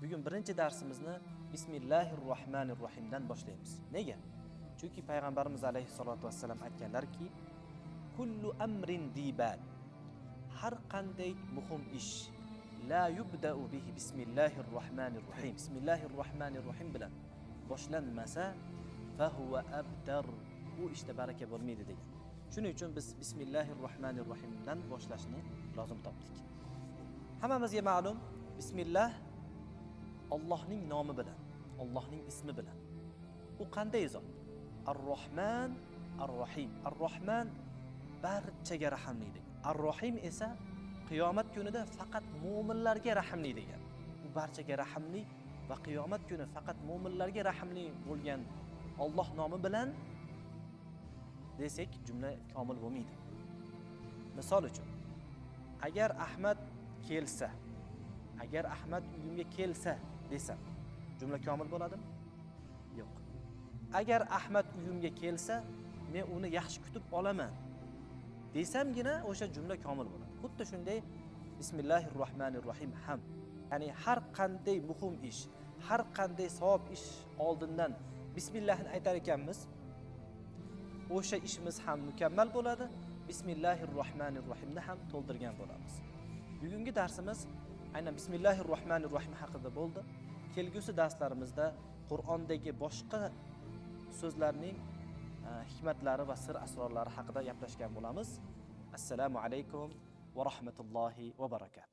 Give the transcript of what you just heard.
Bugun birinchi darsimizni Bismillahirrohmanirrohimdan boshlaymiz. Nega? Chunki payg'ambarimiz alayhisolatu vassalam aytganlarki, kullu amrin dibal, har qanday muhim ish la yubda'u bihi bismillahirrohmanirrohim, bismillahirrohmanirrohim bilan boshlanmasa fa huwa abtar, bu ishda baraka bo'lmaydi degan. Shuning uchun biz bismillahirrohmanirrohimdan boshlashni lozim topdik. Hammamizga ma'lum, bismillah Allohning nomi bilan, Allohning ismi bilan. U qanday zot? Ar-Rohman, Ar-Rohim. Ar-Rohman barchaga rahmli degan. Ar-Rohim esa qiyomat kunida faqat mu'minlarga rahmli degan. U barchaga rahmli va qiyomat kuni faqat mu'minlarga rahmli bo'lgan Alloh nomi bilan desak, jumla komil bo'lmaydi. Misol uchun, agar Ahmad kelsa, agar Ahmad uyimga kelsa desam, jumla komil bo'ladimi? Yo'q. Agar Ahmad uyimga kelsa, men uni yaxshi kutib olaman desamgina o'sha jumla komil bo'ladi. Xuddi shunday Bismillahirrohmanirrohim ham, ya'ni har qanday muhim ish, har qanday savob ish oldindan bismillahni aytar ekanmiz, o'sha ishimiz ham mukammal bo'ladi. Bismillahirrohmanirrohimni ham to'ldirgan bo'lamiz. Bugungi darsimiz aynan Bismillahirrohmanirrohim haqida bo'ldi. Kelgusi darslarimizda Qur'ondagi boshqa so'zlarning hikmatlari va sir asrorlari haqida gaplashgan bo'lamiz. Assalomu alaykum va rahmatullohi va barakatuh.